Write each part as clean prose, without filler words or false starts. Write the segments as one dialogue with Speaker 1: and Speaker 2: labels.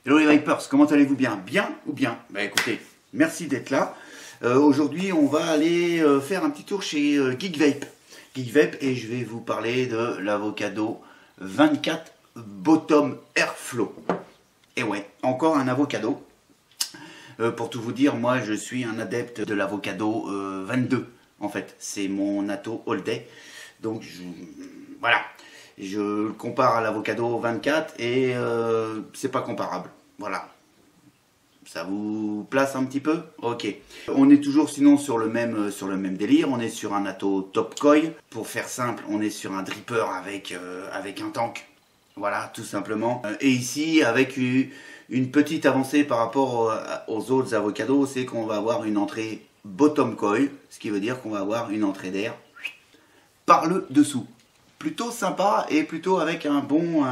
Speaker 1: Hello les Vipers, comment allez-vous bien? Bien ou bien? Bah écoutez, merci d'être là. Aujourd'hui, on va aller faire un petit tour chez Geekvape. Geekvape, et je vais vous parler de l'Avocado 24 Bottom Airflow. Et ouais, encore un avocado. Pour tout vous dire, moi je suis un adepte de l'Avocado 22. En fait, c'est mon Atto all day. Donc voilà, je le compare à l'Avocado 24 et c'est pas comparable. Voilà. Ça vous place un petit peu? Ok. On est toujours sinon sur le même délire. On est sur un Atto Top Coil. Pour faire simple, on est sur un dripper avec un tank. Voilà, tout simplement. Et ici, avec une petite avancée par rapport aux autres avocados, c'est qu'on va avoir une entrée bottom coil, ce qui veut dire qu'on va avoir une entrée d'air par le dessous. Plutôt sympa et plutôt avec un bon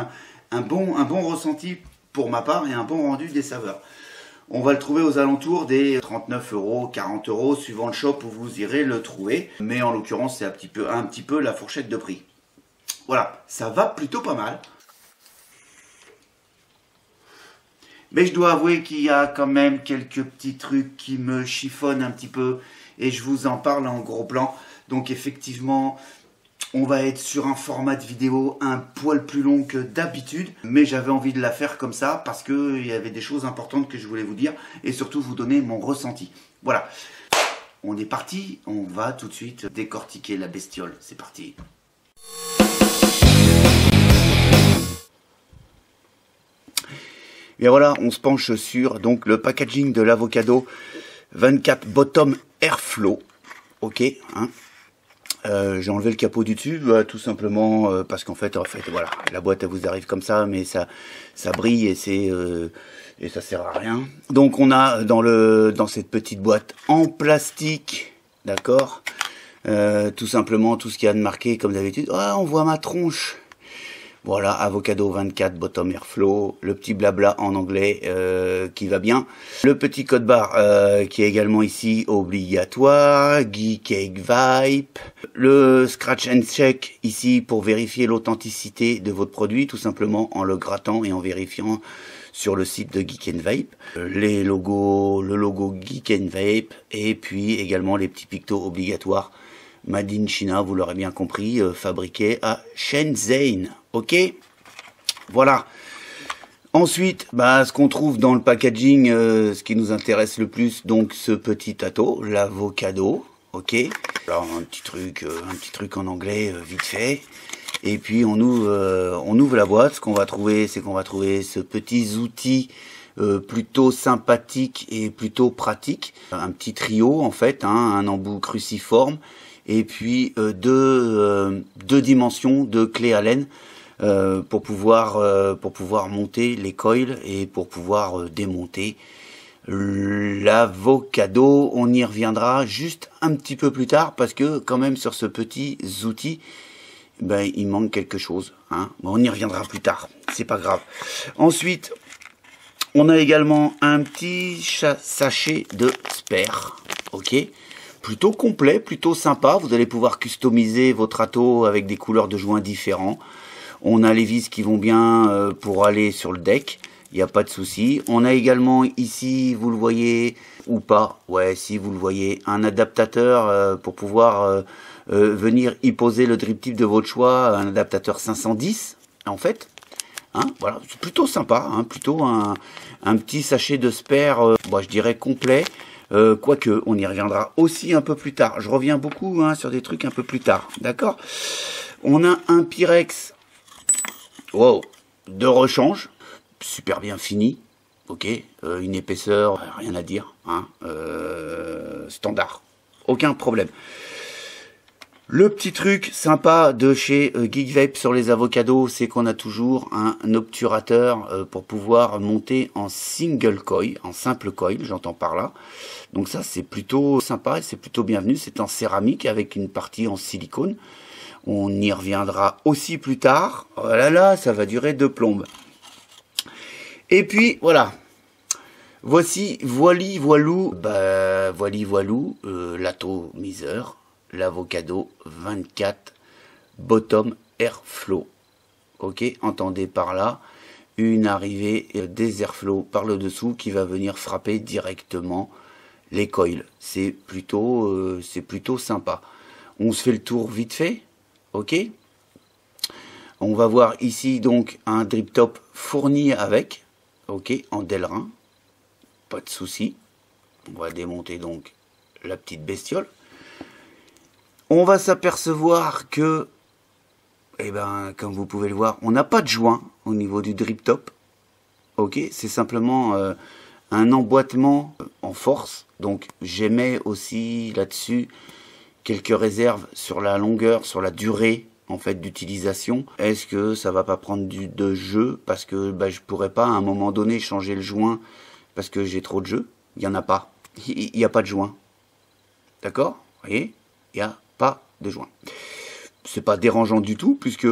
Speaker 1: ressenti pour ma part et un bon rendu des saveurs. On va le trouver aux alentours des 39 €, 40 € suivant le shop où vous irez le trouver. Mais en l'occurrence, c'est un petit peu la fourchette de prix. Voilà, ça va plutôt pas mal. Mais je dois avouer qu'il y a quand même quelques petits trucs qui me chiffonnent un petit peu. Et je vous en parle en gros plan. Donc effectivement, on va être sur un format de vidéo un poil plus long que d'habitude. Mais j'avais envie de la faire comme ça parce qu'il y avait des choses importantes que je voulais vous dire. Et surtout vous donner mon ressenti. Voilà. On est parti. On va tout de suite décortiquer la bestiole. C'est parti. Et voilà, on se penche sur donc le packaging de l'Avocado 24 Bottom Airflow. Ok, hein. J'ai enlevé le capot du dessus, tout simplement parce qu'en fait, voilà, la boîte elle vous arrive comme ça, mais ça brille et ça sert à rien. Donc on a dans cette petite boîte en plastique, d'accord, tout simplement tout ce qu'il y a de marqué comme d'habitude. Ah, on voit ma tronche. Voilà, Avocado 24 Bottom Airflow, le petit blabla en anglais qui va bien. Le petit code barre qui est également ici obligatoire, Geekvape. Le scratch and check ici pour vérifier l'authenticité de votre produit, tout simplement en le grattant et en vérifiant sur le site de Geekvape. Le logo Geekvape et puis également les petits pictos obligatoires. Made in China, vous l'aurez bien compris, fabriqué à Shenzhen. Ok, voilà. Ensuite, ce qu'on trouve dans le packaging, ce qui nous intéresse le plus, donc ce petit Atto, l'Avocado. Ok. Alors un petit truc en anglais vite fait. Et puis on ouvre la boîte. Ce qu'on va trouver, c'est qu'on va trouver ce petit outil plutôt sympathique et plutôt pratique. Un petit trio en fait, hein, un embout cruciforme. Et puis deux dimensions de clé Allen pour pouvoir monter les coils et pour pouvoir démonter l'Avocado. On y reviendra juste un petit peu plus tard parce que quand même sur ce petit outil, il manque quelque chose. Hein. Bon, on y reviendra plus tard, c'est pas grave. Ensuite, on a également un petit sachet de spare, ok. Plutôt complet, plutôt sympa. Vous allez pouvoir customiser votre Atto avec des couleurs de joints différents. On a les vis qui vont bien pour aller sur le deck. Il n'y a pas de souci. On a également ici, vous le voyez ou pas, ouais, si vous le voyez, un adaptateur pour pouvoir venir y poser le drip tip de votre choix. Un adaptateur 510, en fait. Hein, voilà, c'est plutôt sympa. Hein, plutôt un petit sachet de spare, je dirais complet. Quoique, on y reviendra aussi un peu plus tard. Je reviens beaucoup sur des trucs un peu plus tard. D'accord. On a un Pyrex de rechange. Super bien fini. Ok. Une épaisseur, rien à dire. Hein, standard. Aucun problème. Le petit truc sympa de chez Geekvape sur les avocados, c'est qu'on a toujours un obturateur pour pouvoir monter en single coil, en simple coil, j'entends par là. Donc ça, c'est plutôt sympa et c'est plutôt bienvenu. C'est en céramique avec une partie en silicone. On y reviendra aussi plus tard. Oh là là, ça va durer de plombes. Et puis, voilà. Voici, voilou, l'atomiseur. L'Avocado 24 Bottom Airflow. Ok, entendez par là une arrivée des airflow par le dessous qui va venir frapper directement les coils. C'est plutôt sympa. On se fait le tour vite fait, ok. On va voir ici donc un drip top fourni avec, ok, en Delrin, pas de souci. On va démonter donc la petite bestiole. On va s'apercevoir que, eh ben, comme vous pouvez le voir, on n'a pas de joint au niveau du drip top. Ok, c'est simplement un emboîtement en force. Donc j'émets aussi là-dessus quelques réserves sur la longueur, sur la durée en fait d'utilisation. Est-ce que ça va pas prendre de jeu parce que bah, je pourrais pas à un moment donné changer le joint parce que j'ai trop de jeu. Il y en a pas. Il n'y a pas de joint. D'accord? Vous voyez? Il n'y a pas de joint. C'est pas dérangeant du tout puisque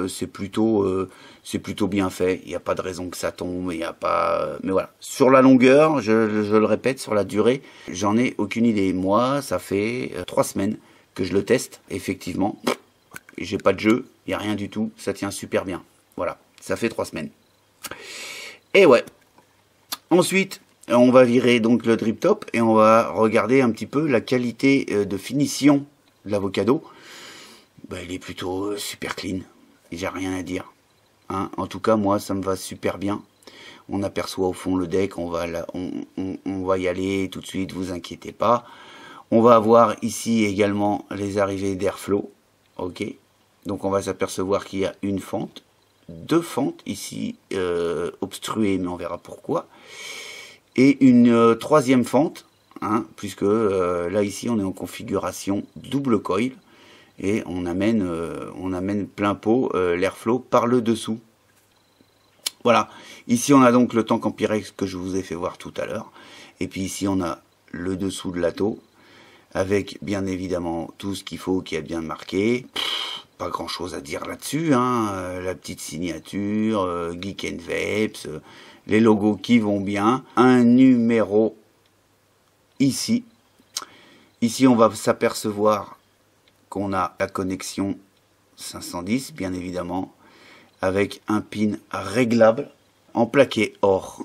Speaker 1: c'est plutôt bien fait. Il n'y a pas de raison que ça tombe. Il y a pas. Mais voilà. Sur la longueur, je le répète, sur la durée, j'en ai aucune idée. Moi, ça fait 3 semaines que je le teste. Effectivement, j'ai pas de jeu. Il n'y a rien du tout. Ça tient super bien. Voilà. Ça fait 3 semaines. Et ouais. Ensuite, on va virer donc le drip top et on va regarder un petit peu la qualité de finition de l'Avocado. Ben, il est plutôt super clean. J'ai rien à dire. Hein, en tout cas, moi, ça me va super bien. On aperçoit au fond le deck. On va y aller tout de suite. Vous inquiétez pas. On va avoir ici également les arrivées d'airflow. Ok. Donc, on va s'apercevoir qu'il y a une fente. 2 fentes ici obstruées, mais on verra pourquoi. Et une 3e fente. Hein, puisque là, ici, on est en configuration double coil. Et on amène plein pot l'airflow par le dessous. Voilà. Ici, on a donc le tank en Pyrex que je vous ai fait voir tout à l'heure. Et puis ici, on a le dessous de l'atto. Avec, bien évidemment, tout ce qu'il faut qui est bien marqué. Pas grand-chose à dire là-dessus. Hein. La petite signature, Geek and Vapes, les logos qui vont bien. Un numéro ici. Ici, on va s'apercevoir qu'on a la connexion 510, bien évidemment, avec un pin réglable en plaqué or,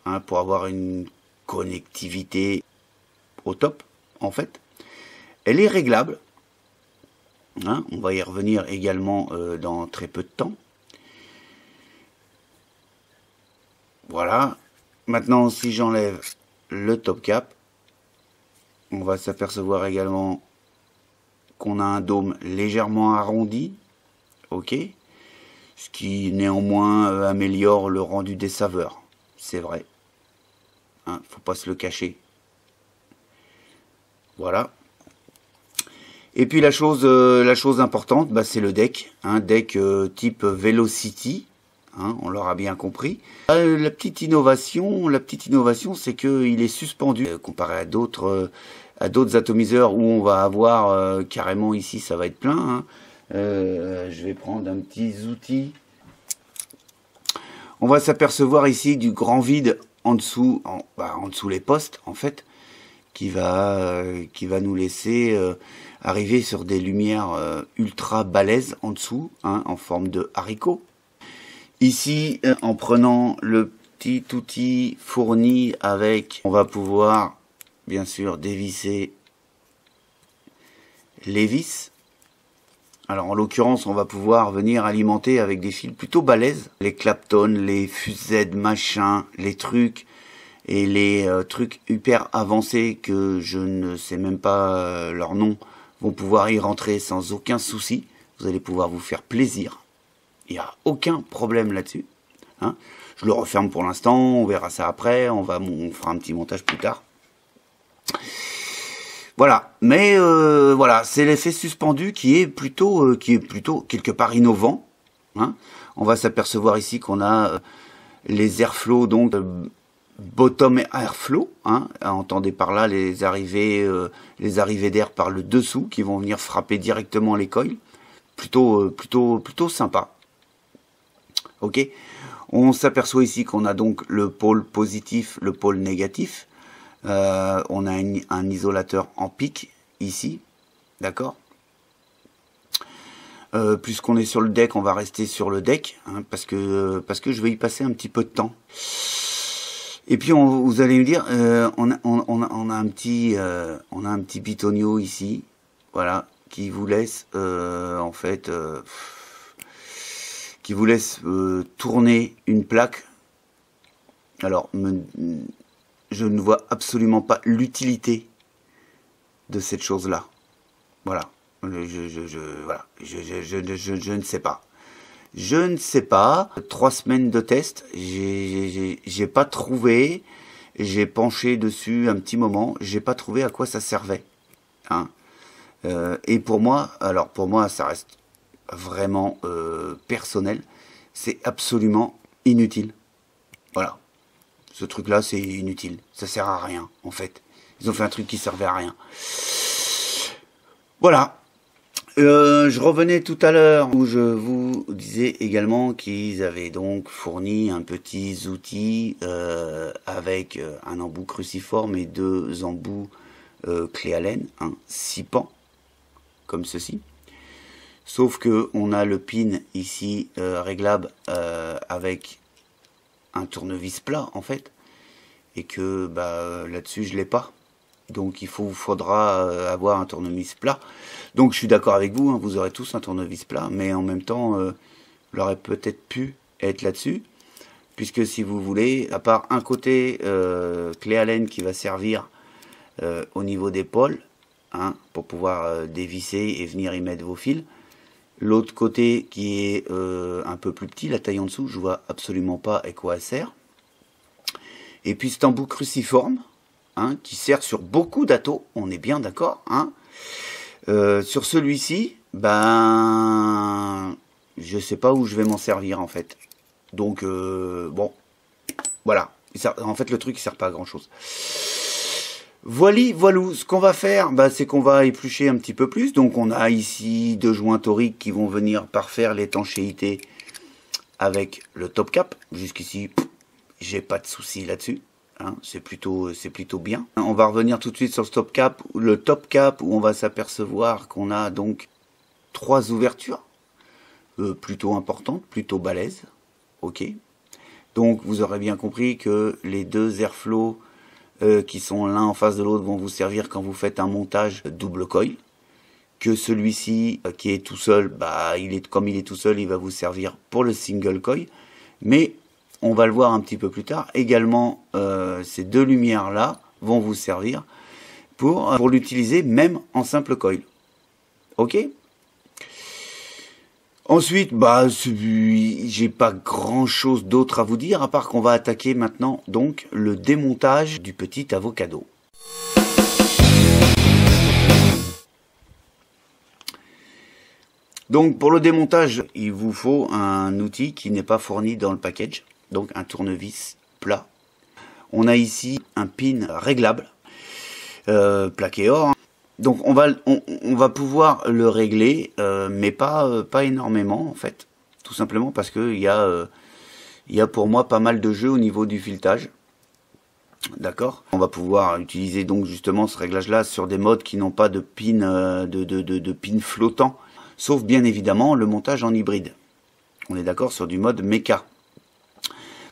Speaker 1: hein, pour avoir une connectivité au top, en fait. Elle est réglable, hein, on va y revenir également dans très peu de temps. Voilà, maintenant si j'enlève le top cap, on va s'apercevoir également qu'on a un dôme légèrement arrondi, ok, ce qui néanmoins améliore le rendu des saveurs, c'est vrai, hein, faut pas se le cacher. Voilà. Et puis la chose importante, bah, c'est le deck, hein, deck type Velocity, hein, on l'aura bien compris. La petite innovation, c'est qu'il est suspendu comparé à d'autres atomiseurs où on va avoir carrément ici, ça va être plein. Hein. Je vais prendre un petit outil. On va s'apercevoir ici du grand vide en dessous, en dessous les postes en fait, qui va nous laisser arriver sur des lumières ultra balèzes en dessous, hein, en forme de haricot. Ici, en prenant le petit outil fourni avec, on va pouvoir bien sûr dévisser les vis. Alors en l'occurrence, on va pouvoir venir alimenter avec des fils plutôt balèzes. Les Clapton, les Fused, machin, les trucs et les trucs hyper avancés que je ne sais même pas leur nom vont pouvoir y rentrer sans aucun souci. Vous allez pouvoir vous faire plaisir. Il n'y a aucun problème là-dessus. Hein, je le referme pour l'instant, on verra ça après, on fera un petit montage plus tard. Voilà, mais voilà, c'est l'effet suspendu qui est plutôt quelque part innovant. Hein. On va s'apercevoir ici qu'on a les airflow, donc bottom airflow. Hein. Entendez par là les arrivées d'air par le dessous qui vont venir frapper directement les coils. Plutôt sympa. Ok. On s'aperçoit ici qu'on a donc le pôle positif, le pôle négatif. On a un isolateur en pic ici, d'accord. Puisqu'on est sur le deck, on va rester sur le deck, hein, parce que je vais y passer un petit peu de temps. Et puis vous allez me dire, on a un petit bitonio ici, voilà, qui vous laisse en fait, qui vous laisse tourner une plaque. Alors, je ne vois absolument pas l'utilité de cette chose-là. Voilà. Voilà. Je ne sais pas. Je ne sais pas. 3 semaines de test, j'ai pas trouvé. J'ai penché dessus un petit moment. J'ai pas trouvé à quoi ça servait. Hein. Et pour moi, alors pour moi, ça reste vraiment personnel. C'est absolument inutile. Voilà. Ce truc-là, c'est inutile. Ça sert à rien, en fait. Ils ont fait un truc qui servait à rien. Voilà. Je revenais tout à l'heure où je vous disais également qu'ils avaient donc fourni un petit outil avec un embout cruciforme et 2 embouts clé Allen, 6 pans, comme ceci. Sauf que on a le pin ici réglable avec un tournevis plat en fait, et que là-dessus je l'ai pas. Donc il faudra avoir un tournevis plat. Donc je suis d'accord avec vous, hein, vous aurez tous un tournevis plat, mais en même temps, il aurait peut-être pu être là-dessus, puisque si vous voulez, à part un côté clé Allen qui va servir au niveau des pôles, hein, pour pouvoir dévisser et venir y mettre vos fils, l'autre côté qui est un peu plus petit, la taille en dessous, je vois absolument pas à quoi elle sert. Et puis cet embout cruciforme, hein, qui sert sur beaucoup d'atos, on est bien d'accord. Hein. Sur celui-ci, je sais pas où je vais m'en servir en fait. Donc bon, voilà. En fait, le truc il sert pas à grand chose. Voilou, ce qu'on va faire, c'est qu'on va éplucher un petit peu plus. Donc on a ici 2 joints toriques qui vont venir parfaire l'étanchéité avec le top cap. Jusqu'ici, j'ai pas de souci là-dessus. Hein, c'est plutôt bien. On va revenir tout de suite sur le top cap où on va s'apercevoir qu'on a donc 3 ouvertures plutôt importantes, plutôt balèzes. Ok. Donc vous aurez bien compris que les 2 airflow qui sont l'un en face de l'autre vont vous servir quand vous faites un montage double coil. Que celui-ci qui est tout seul, comme il est tout seul, il va vous servir pour le single coil. Mais on va le voir un petit peu plus tard. Également, ces 2 lumières-là vont vous servir pour l'utiliser même en simple coil. Ok? Ensuite, j'ai pas grand-chose d'autre à vous dire, à part qu'on va attaquer maintenant donc le démontage du petit avocado. Donc pour le démontage, il vous faut un outil qui n'est pas fourni dans le package. Donc un tournevis plat. On a ici un pin réglable, plaqué or. Donc on va pouvoir le régler, mais pas énormément en fait. Tout simplement parce que il y a pour moi pas mal de jeux au niveau du filetage. D'accord. On va pouvoir utiliser donc justement ce réglage-là sur des modes qui n'ont pas de pin de pin flottant, sauf bien évidemment le montage en hybride. On est d'accord sur du mode méca.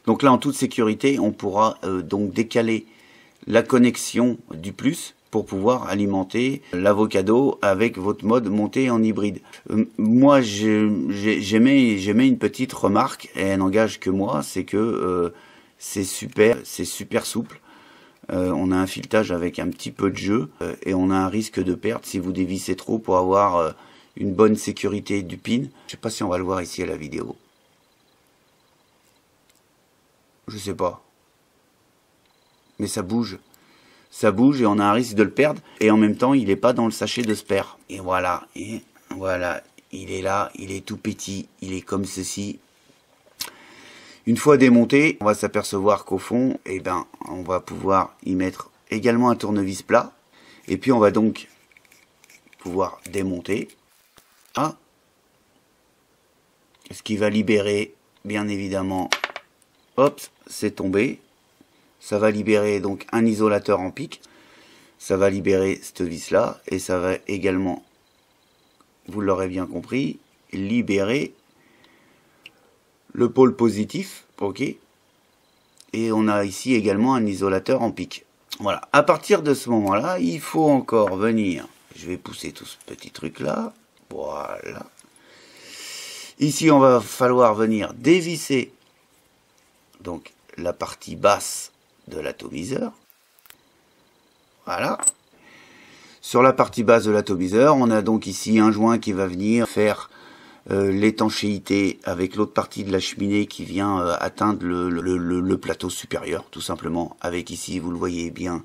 Speaker 1: Donc là, en toute sécurité, on pourra donc décaler la connexion du plus pour pouvoir alimenter l'avocado avec votre mode monté en hybride. Moi, j'aimais une petite remarque, et elle n'engage que moi, c'est que c'est super souple. On a un filetage avec un petit peu de jeu et on a un risque de perte si vous dévissez trop pour avoir une bonne sécurité du pin. Je sais pas si on va le voir ici à la vidéo. Je sais pas. Mais ça bouge. Ça bouge et on a un risque de le perdre. Et en même temps, il n'est pas dans le sachet de spare. Et voilà. Il est là. Il est tout petit. Il est comme ceci. Une fois démonté, on va s'apercevoir qu'au fond, on va pouvoir y mettre également un tournevis plat. Et puis on va donc pouvoir démonter. Ah. Ce qui va libérer, bien évidemment... Hop, c'est tombé. Ça va libérer donc un isolateur en pic. Ça va libérer cette vis là. Et ça va également, vous l'aurez bien compris, libérer le pôle positif, ok. Et on a ici également un isolateur en pic. Voilà, à partir de ce moment-là, il faut encore venir, je vais pousser tout ce petit truc-là, voilà. Ici, on va falloir venir dévisser donc la partie basse de l'atomiseur. Voilà. Sur la partie basse de l'atomiseur, on a donc ici un joint qui va venir faire l'étanchéité avec l'autre partie de la cheminée qui vient atteindre le plateau supérieur, tout simplement, avec ici, vous le voyez bien,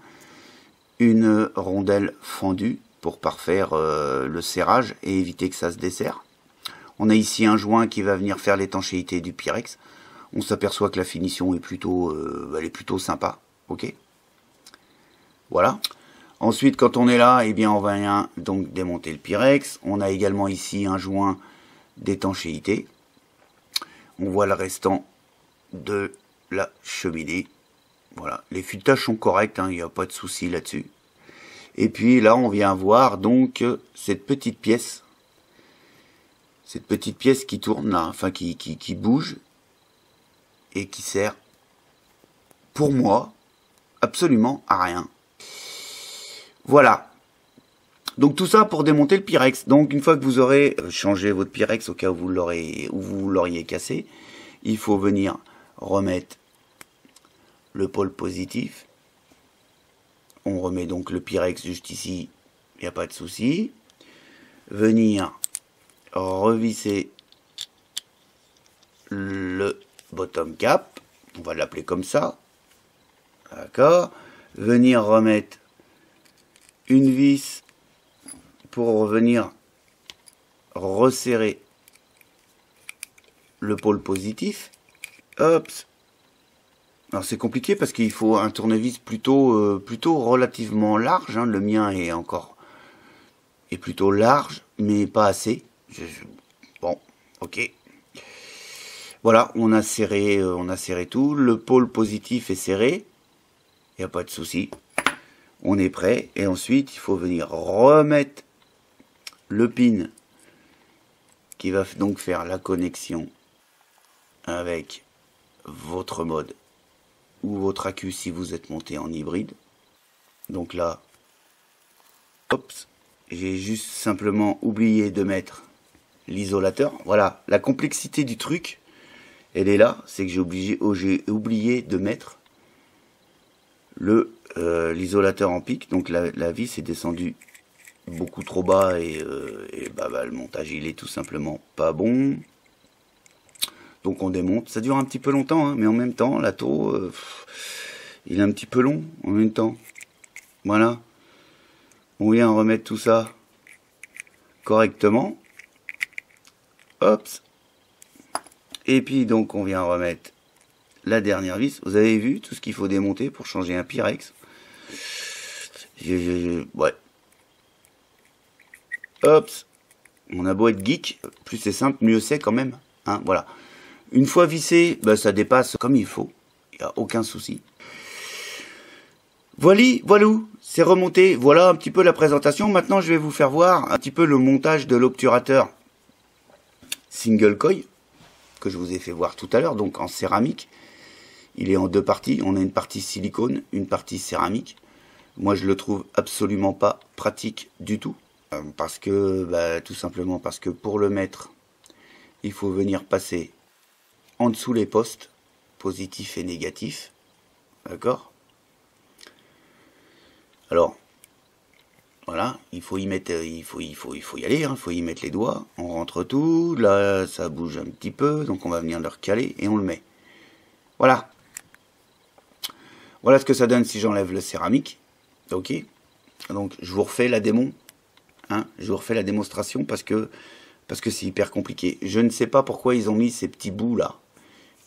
Speaker 1: une rondelle fendue pour parfaire le serrage et éviter que ça se desserre. On a ici un joint qui va venir faire l'étanchéité du Pyrex. On s'aperçoit que la finition est plutôt, elle est plutôt sympa, ok. Voilà. Ensuite, quand on est là, eh bien, on va donc démonter le Pyrex. On a également ici un joint d'étanchéité. On voit le restant de la cheminée. Voilà, les fuitages sont corrects, hein, il n'y a pas de souci là-dessus. Et puis là, on vient voir donc cette petite pièce qui tourne là, enfin qui bouge et qui sert, pour moi, absolument à rien. Voilà. Donc tout ça pour démonter le Pyrex. Donc une fois que vous aurez changé votre Pyrex au cas où vous l'auriez cassé, il faut venir remettre le pôle positif. On remet donc le Pyrex juste ici, il n'y a pas de souci. Venir revisser le bottom cap, on va l'appeler comme ça. D'accord. Venir remettre une vis pour venir resserrer le pôle positif. Hop. Alors c'est compliqué parce qu'il faut un tournevis plutôt relativement large. Hein. Le mien est plutôt large, mais pas assez. Bon, ok. Voilà, on a serré tout. Le pôle positif est serré. Il n'y a pas de souci. On est prêt. Et ensuite, il faut venir remettre le pin qui va donc faire la connexion avec votre mode ou votre accu si vous êtes monté en hybride. Donc là, hop, j'ai juste simplement oublié de mettre l'isolateur. Voilà, la complexité du truc, elle est là, c'est que j'ai oublié de mettre l'isolateur en pic. Donc la vis est descendue beaucoup trop bas et le montage il est tout simplement pas bon. Donc on démonte, ça dure un petit peu longtemps, hein, mais en même temps, l'atto, il est un petit peu long en même temps. Voilà. On vient remettre tout ça correctement. Hop. Et puis donc on vient remettre la dernière vis. Vous avez vu tout ce qu'il faut démonter pour changer un Pyrex. Ouais. Hop. On a beau être geek, plus c'est simple, mieux c'est quand même. Hein, voilà. Une fois vissé, ça dépasse comme il faut. Il n'y a aucun souci. Voilà, c'est remonté. Voilà un petit peu la présentation. Maintenant, je vais vous faire voir un petit peu le montage de l'obturateur single coil que je vous ai fait voir tout à l'heure, donc en céramique. Il est en deux parties. On a une partie silicone, une partie céramique. Moi, je le trouve absolument pas pratique du tout. Parce que, tout simplement parce que pour le mettre, il faut venir passer en dessous les postes, positifs et négatifs. D'accord? Alors, voilà, il faut y mettre, il faut y aller, hein, il faut y mettre les doigts. On rentre tout, là, ça bouge un petit peu, donc on va venir le recaler et on le met. Voilà. Voilà ce que ça donne si j'enlève le céramique. Ok. Donc, je vous refais la démon. Hein, je vous refais la démonstration parce que c'est hyper compliqué. Je ne sais pas pourquoi ils ont mis ces petits bouts là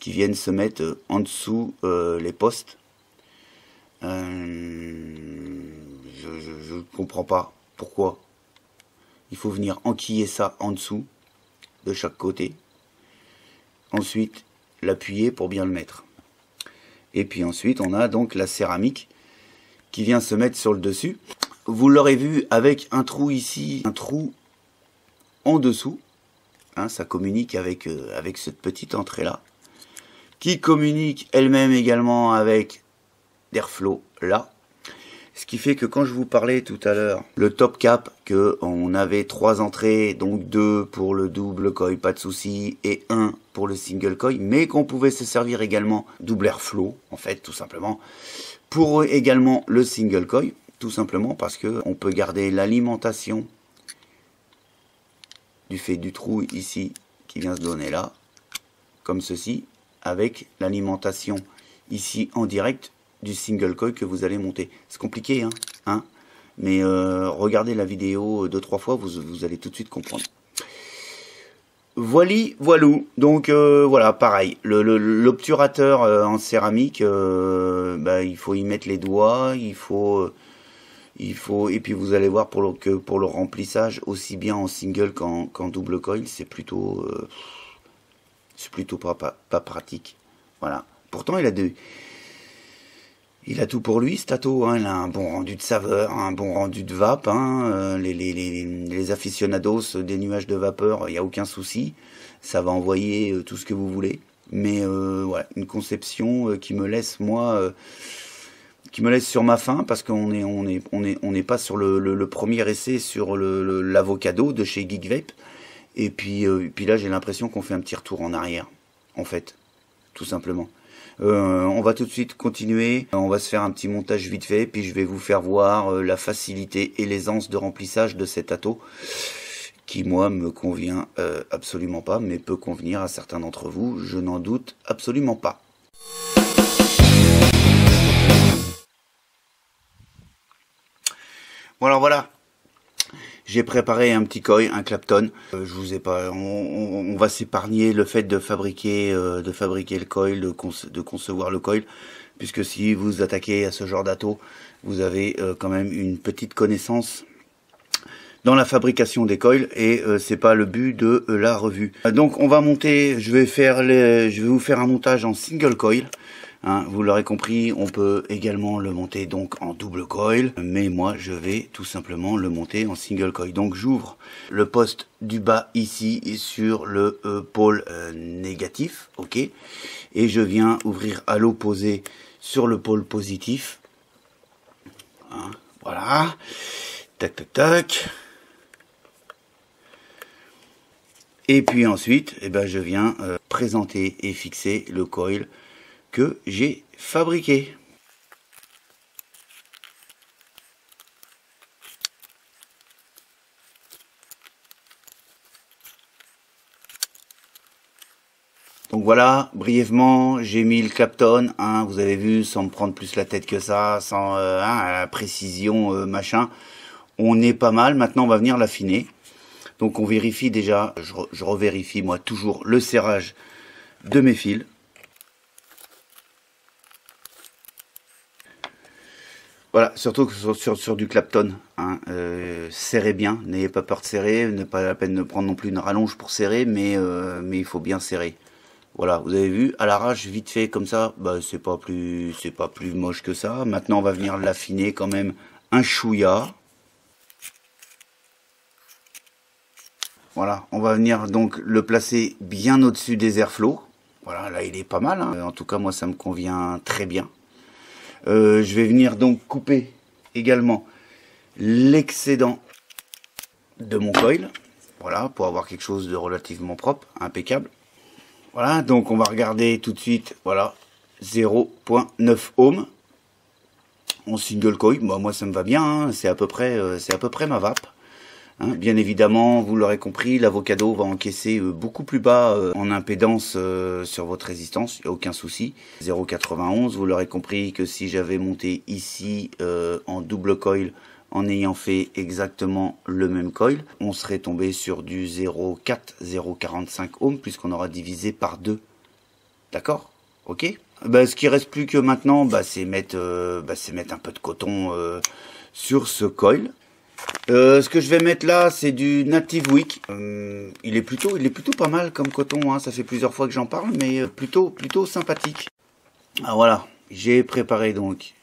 Speaker 1: qui viennent se mettre en dessous les postes. Je ne comprends pas pourquoi. Il faut venir enquiller ça en dessous de chaque côté. Ensuite, l'appuyer pour bien le mettre. Et puis ensuite, on a donc la céramique qui vient se mettre sur le dessus. Vous l'aurez vu avec un trou ici, un trou en dessous. Hein, ça communique avec, avec cette petite entrée-là, qui communique elle-même également avec l'Airflow là. Ce qui fait que quand je vous parlais tout à l'heure, le top cap, que on avait 3 entrées, donc 2 pour le double coil, pas de souci, et 1 pour le single coil, mais qu'on pouvait se servir également double airflow, en fait, tout simplement, pour également le single coil, tout simplement parce que on peut garder l'alimentation du fait du trou ici qui vient se donner là, comme ceci, avec l'alimentation ici en direct du single coil que vous allez monter. C'est compliqué, hein, mais regardez la vidéo 2-3 fois, vous allez tout de suite comprendre. Voilou. Donc voilà, pareil, l'obturateur en céramique, il faut y mettre les doigts, il faut, et puis vous allez voir pour le remplissage, aussi bien en single qu'en double coil, c'est plutôt pas pratique. Voilà. Pourtant il a tout pour lui, ce Tato, hein. Il a un bon rendu de saveur, un bon rendu de vape, hein. Les aficionados des nuages de vapeur, il n'y a aucun souci. Ça va envoyer tout ce que vous voulez. Mais voilà, une conception qui me laisse, moi, qui me laisse sur ma faim, parce qu'on n'est pas sur le premier essai sur l'Avocado de chez Geek Vape. Et puis là, j'ai l'impression qu'on fait un petit retour en arrière, en fait, tout simplement. On va tout de suite continuer, on va se faire un petit montage vite fait, puis je vais vous faire voir la facilité et l'aisance de remplissage de cet Tato, qui moi me convient absolument pas, mais peut convenir à certains d'entre vous, je n'en doute absolument pas. Bon alors voilà, j'ai préparé un petit coil, un Clapton. Je vous ai pas, on va s'épargner le fait de fabriquer le coil, de concevoir le coil, puisque si vous attaquez à ce genre d'Tato, vous avez quand même une petite connaissance dans la fabrication des coils, et c'est pas le but de la revue. Donc on va monter, je vais vous faire un montage en single coil. Hein, vous l'aurez compris, on peut également le monter donc en double coil, mais moi je vais tout simplement le monter en single coil. Donc j'ouvre le poste du bas ici sur le pôle négatif, ok, et je viens ouvrir à l'opposé sur le pôle positif. Hein, voilà, tac tac tac. Et puis ensuite, eh ben, je viens présenter et fixer le coil que j'ai fabriqué. Donc voilà, brièvement, j'ai mis le Clapton, hein, vous avez vu, sans me prendre plus la tête que ça, sans la précision, machin. On est pas mal, maintenant on va venir l'affiner. Donc on vérifie déjà, je revérifie moi toujours le serrage de mes fils. Voilà, surtout que sur du Clapton, hein, serrez bien, n'ayez pas peur de serrer, n'est pas la peine de prendre non plus une rallonge pour serrer, mais il faut bien serrer. Voilà, vous avez vu, à l'arrache, vite fait comme ça, bah c'est pas plus moche que ça. Maintenant, on va venir l'affiner quand même un chouïa. Voilà, on va venir donc le placer bien au-dessus des airflows. Voilà, là il est pas mal, hein. En tout cas moi ça me convient très bien. Je vais venir donc couper également l'excédent de mon coil. Voilà, pour avoir quelque chose de relativement propre, impeccable. Voilà, donc on va regarder tout de suite, voilà, 0.9 ohm en single coil. Bon, moi ça me va bien, hein. C'est à peu près ma vape. Hein, bien évidemment, vous l'aurez compris, l'Avocado va encaisser beaucoup plus bas en impédance sur votre résistance, il n'y a aucun souci. 0,91, vous l'aurez compris que si j'avais monté ici en double coil, en ayant fait exactement le même coil, on serait tombé sur du 0,4, 0,45 ohms, puisqu'on aura divisé par 2. D'accord? Ok? Ben, ce qui reste plus que maintenant, c'est mettre un peu de coton sur ce coil. Ce que je vais mettre là, c'est du Native Wick. Il est plutôt pas mal comme coton, hein. Ça fait plusieurs fois que j'en parle, mais plutôt sympathique. Ah voilà, j'ai préparé donc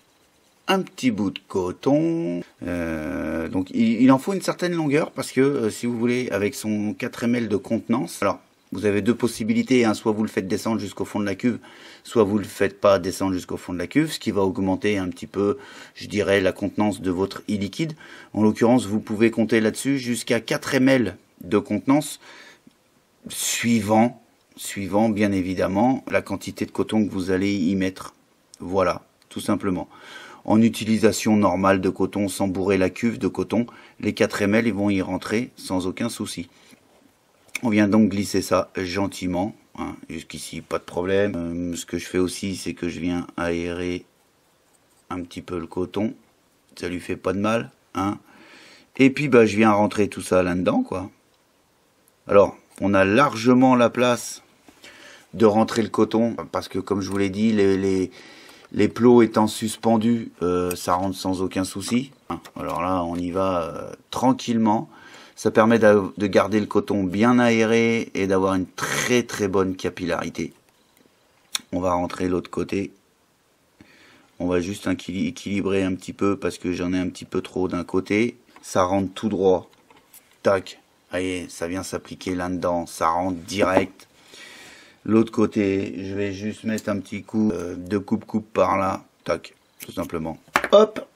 Speaker 1: un petit bout de coton. Donc il en faut une certaine longueur parce que si vous voulez, avec son 4 ml de contenance, alors vous avez deux possibilités, hein, soit vous le faites descendre jusqu'au fond de la cuve, soit vous le faites pas descendre jusqu'au fond de la cuve, ce qui va augmenter un petit peu, je dirais, la contenance de votre e-liquide. En l'occurrence, vous pouvez compter là-dessus jusqu'à 4 ml de contenance, suivant bien évidemment la quantité de coton que vous allez y mettre. Voilà, tout simplement. En utilisation normale de coton, sans bourrer la cuve de coton, les 4 ml ils vont y rentrer sans aucun souci. On vient donc glisser ça gentiment, hein, jusqu'ici pas de problème. Ce que je fais aussi, c'est que je viens aérer un petit peu le coton, ça lui fait pas de mal, hein. Et puis bah je viens rentrer tout ça là-dedans, quoi. Alors, on a largement la place de rentrer le coton, parce que comme je vous l'ai dit, les plots étant suspendus, ça rentre sans aucun souci. Alors là, on y va tranquillement. Ça permet de garder le coton bien aéré et d'avoir une très très bonne capillarité. On va rentrer l'autre côté. On va juste équilibrer un petit peu parce que j'en ai un petit peu trop d'un côté. Ça rentre tout droit. Tac. Allez, ça vient s'appliquer là-dedans. Ça rentre direct. L'autre côté, je vais juste mettre un petit coup de coupe-coupe par là. Tac. Tout simplement. Hop.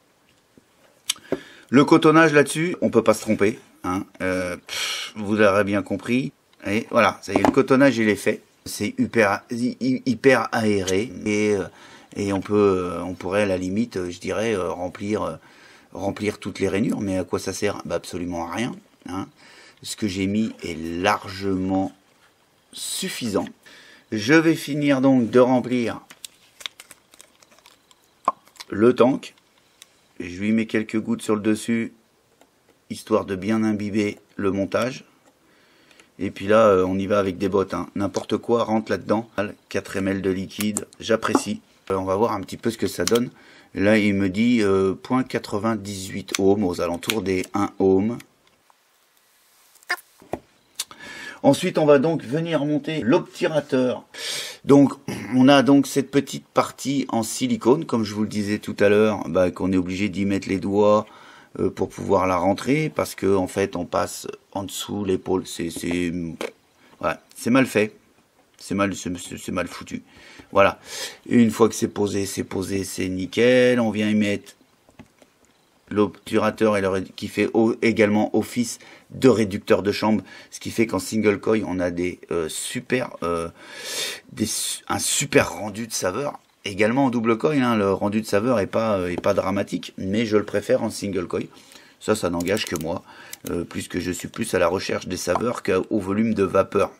Speaker 1: Le cotonnage là-dessus, on peut pas se tromper. Hein, vous l'aurez bien compris. Et voilà, ça y est, le cotonnage il est fait. C'est hyper aéré et on pourrait à la limite, je dirais, remplir toutes les rainures. Mais à quoi ça sert? Bah, absolument à rien. Hein. Ce que j'ai mis est largement suffisant. Je vais finir donc de remplir le tank. Je lui mets quelques gouttes sur le dessus, histoire de bien imbiber le montage. Et puis là, on y va avec des bottes. Hein. N'importe quoi rentre là-dedans. 4 ml de liquide, j'apprécie. On va voir un petit peu ce que ça donne. Là, il me dit 0,98 ohms, aux alentours des 1 ohm. Ensuite, on va donc venir monter l'obturateur. Donc, on a donc cette petite partie en silicone, comme je vous le disais tout à l'heure, bah, qu'on est obligé d'y mettre les doigts pour pouvoir la rentrer, parce que en fait, on passe en dessous l'épaule. Ouais, c'est mal fait, c'est mal foutu. Voilà. Et une fois que c'est posé, c'est nickel. On vient y mettre l'obturateur qui fait également office de réducteur de chambre, ce qui fait qu'en single coil on a un super rendu de saveur. Également en double coil, hein, le rendu de saveur est pas dramatique, mais je le préfère en single coil. Ça n'engage que moi, puisque je suis plus à la recherche des saveurs qu'au volume de vapeur.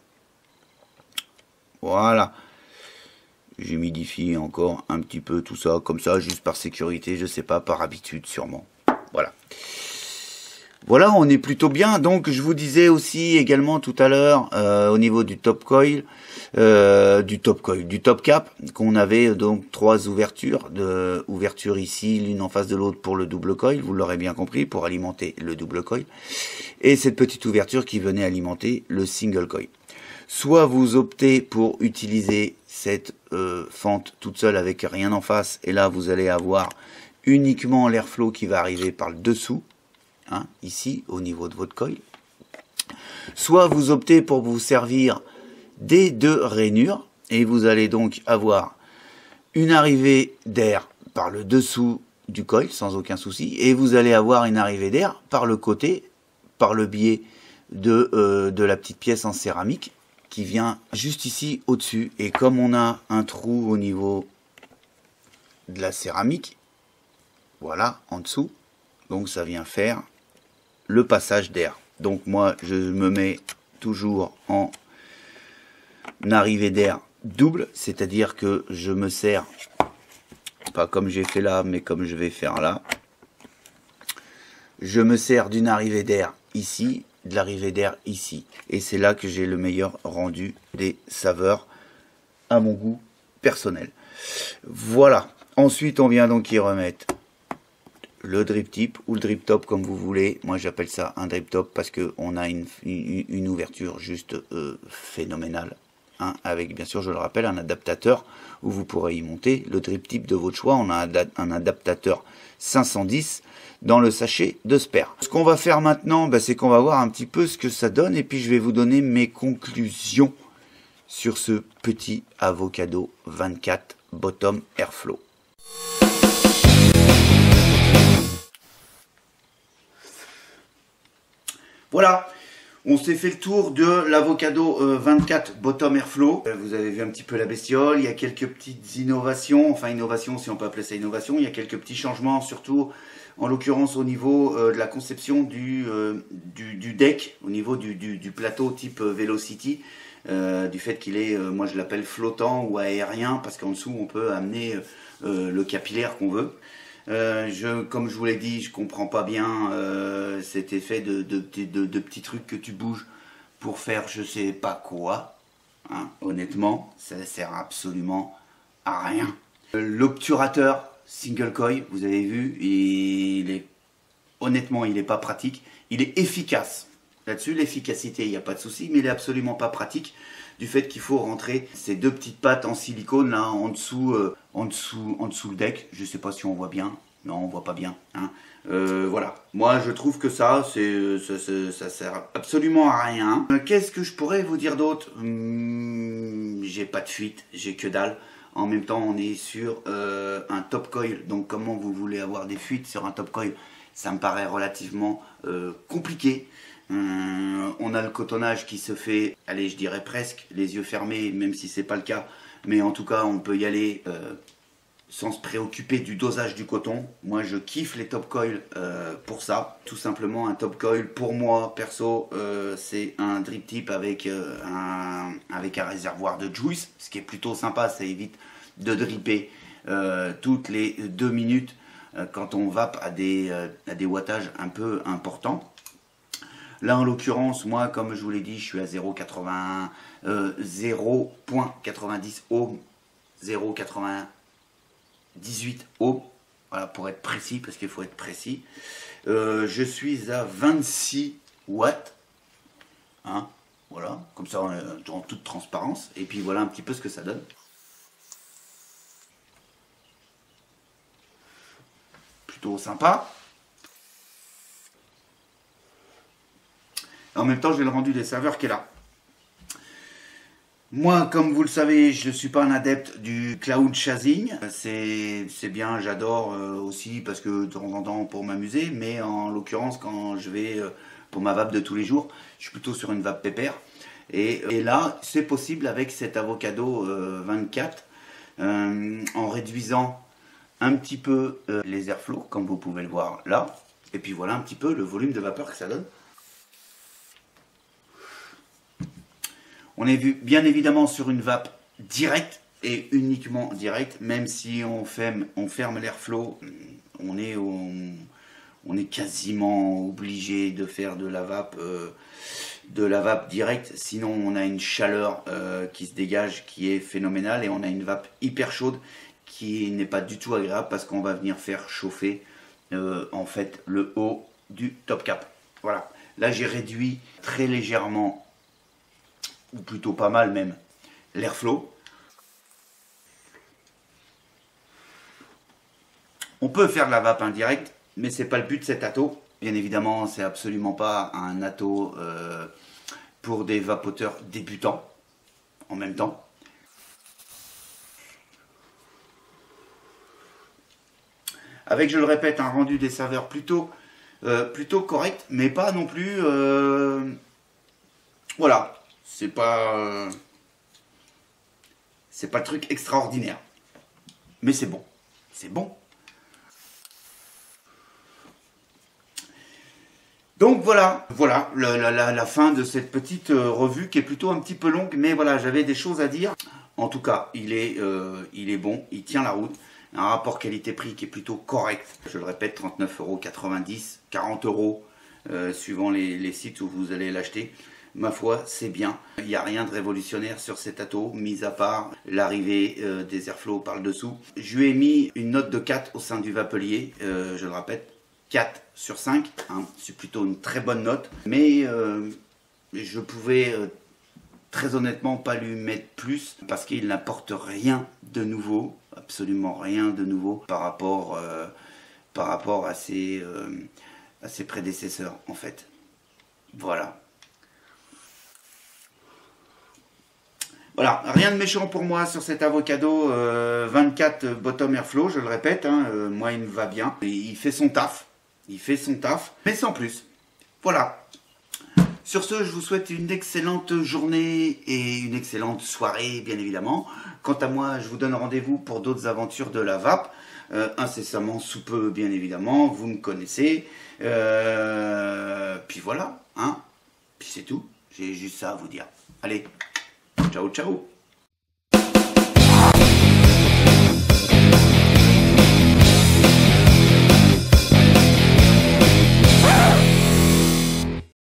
Speaker 1: Voilà. J'humidifie encore un petit peu tout ça, comme ça, juste par sécurité, je sais pas, par habitude sûrement. Voilà. Voilà, on est plutôt bien. Donc, je vous disais aussi également tout à l'heure, au niveau du top coil, du top cap, qu'on avait donc 3 ouvertures, ici, l'une en face de l'autre pour le double coil, vous l'aurez bien compris, pour alimenter le double coil, et cette petite ouverture qui venait alimenter le single coil. Soit vous optez pour utiliser cette fente toute seule avec rien en face, et là vous allez avoir uniquement l'airflow qui va arriver par le dessous, hein, ici au niveau de votre coil. Soit vous optez pour vous servir des 2 rainures, et vous allez donc avoir une arrivée d'air par le dessous du coil sans aucun souci, et vous allez avoir une arrivée d'air par le côté, par le biais de la petite pièce en céramique qui vient juste ici au-dessus. Et comme on a un trou au niveau de la céramique, voilà, en dessous, donc ça vient faire le passage d'air. Donc moi, je me mets toujours en arrivée d'air double, c'est-à-dire que je me sers, pas comme j'ai fait là, mais comme je vais faire là. Je me sers d'une arrivée d'air ici, de l'arrivée d'air ici. Et c'est là que j'ai le meilleur rendu des saveurs à mon goût personnel. Voilà. Ensuite, on vient donc y remettre le drip tip ou le drip top comme vous voulez. Moi, j'appelle ça un drip top parce qu'on a une ouverture juste phénoménale. hein, avec bien sûr, je le rappelle, un adaptateur où vous pourrez y monter le drip tip de votre choix. On a un adaptateur 510 dans le sachet de spare. Ce qu'on va faire maintenant, c'est qu'on va voir un petit peu ce que ça donne et puis je vais vous donner mes conclusions sur ce petit Avocado 24 Bottom Airflow. Voilà, on s'est fait le tour de l'Avocado 24 Bottom Airflow. Vous avez vu un petit peu la bestiole, il y a quelques petites innovations, enfin innovations si on peut appeler ça innovation, il y a quelques petits changements, surtout en l'occurrence au niveau de la conception du deck, au niveau du plateau type Velocity, du fait qu'il est, moi je l'appelle flottant ou aérien, parce qu'en dessous on peut amener le capillaire qu'on veut. Comme je vous l'ai dit, je comprends pas bien cet effet de petits trucs que tu bouges pour faire je sais pas quoi. Hein, honnêtement, ça sert absolument à rien. L'obturateur single coil, vous avez vu, honnêtement, il n'est pas pratique. Il est efficace. Là-dessus, l'efficacité, il n'y a pas de souci, mais il est absolument pas pratique du fait qu'il faut rentrer ces deux petites pattes en silicone là en dessous le deck. Je sais pas si on voit bien. Non, on voit pas bien. Hein. Voilà. Moi, je trouve que ça sert absolument à rien. Qu'est-ce que je pourrais vous dire d'autre? J'ai pas de fuite, j'ai que dalle. En même temps, on est sur un top coil. Donc, comment vous voulez avoir des fuites sur un top coil? Ça me paraît relativement compliqué. On a le cotonnage qui se fait, allez, je dirais presque les yeux fermés, même si c'est pas le cas. Mais en tout cas, on peut y aller sans se préoccuper du dosage du coton. Moi, je kiffe les top coils pour ça. Tout simplement, un top coil, pour moi, perso, c'est un drip tip avec un réservoir de juice, ce qui est plutôt sympa. Ça évite de dripper toutes les 2 minutes quand on vape à des wattages un peu importants. Là, en l'occurrence, moi, comme je vous l'ai dit, je suis à 0,90 ohms, 0,98 ohms, voilà, pour être précis, parce qu'il faut être précis. Je suis à 26 watts, hein, voilà, comme ça, en toute transparence. Et puis, voilà un petit peu ce que ça donne. Plutôt sympa. En même temps, j'ai le rendu des serveurs qui est là. Moi, comme vous le savez, je ne suis pas un adepte du cloud chasing. C'est bien, j'adore aussi parce que de temps en temps pour m'amuser. Mais en l'occurrence, quand je vais pour ma vape de tous les jours, je suis plutôt sur une vape pépère. Et là, c'est possible avec cet Avocado 24 en réduisant un petit peu les airflows, comme vous pouvez le voir là. Et puis voilà un petit peu le volume de vapeur que ça donne. On est vu bien évidemment sur une vape directe et uniquement directe, même si on ferme l'airflow, on est quasiment obligé de faire de la vape directe, sinon on a une chaleur qui se dégage qui est phénoménale et on a une vape hyper chaude qui n'est pas du tout agréable parce qu'on va venir faire chauffer en fait le haut du top cap. Voilà, là j'ai réduit très légèrement, ou plutôt pas mal même, l'airflow. On peut faire de la vape indirecte, mais c'est pas le but de cet atto. Bien évidemment, c'est absolument pas un atto pour des vapoteurs débutants en même temps. Avec, je le répète, un rendu des saveurs plutôt correct, mais pas non plus... voilà. C'est pas le truc extraordinaire. Mais c'est bon. C'est bon. Donc voilà la fin de cette petite revue qui est plutôt un petit peu longue. Mais voilà, j'avais des choses à dire. En tout cas, il est bon, il tient la route. Un rapport qualité-prix qui est plutôt correct. Je le répète, 39,90 €, 40 € suivant les sites où vous allez l'acheter. Ma foi, c'est bien. Il n'y a rien de révolutionnaire sur cet atto, mis à part l'arrivée des airflows par le dessous. Je lui ai mis une note de 4 au sein du vapelier, je le répète, 4 sur 5. Hein. C'est plutôt une très bonne note. Mais je pouvais très honnêtement pas lui mettre plus parce qu'il n'apporte rien de nouveau, absolument rien de nouveau par rapport à ses prédécesseurs en fait. Voilà. Voilà, rien de méchant pour moi sur cet avocado 24 Bottom Airflow, je le répète, hein, moi il me va bien. Et il fait son taf, mais sans plus. Voilà. Sur ce, je vous souhaite une excellente journée et une excellente soirée, bien évidemment. Quant à moi, je vous donne rendez-vous pour d'autres aventures de la vape, incessamment sous peu, bien évidemment, vous me connaissez. Puis voilà, hein. Puis c'est tout, j'ai juste ça à vous dire. Allez, ciao, ciao.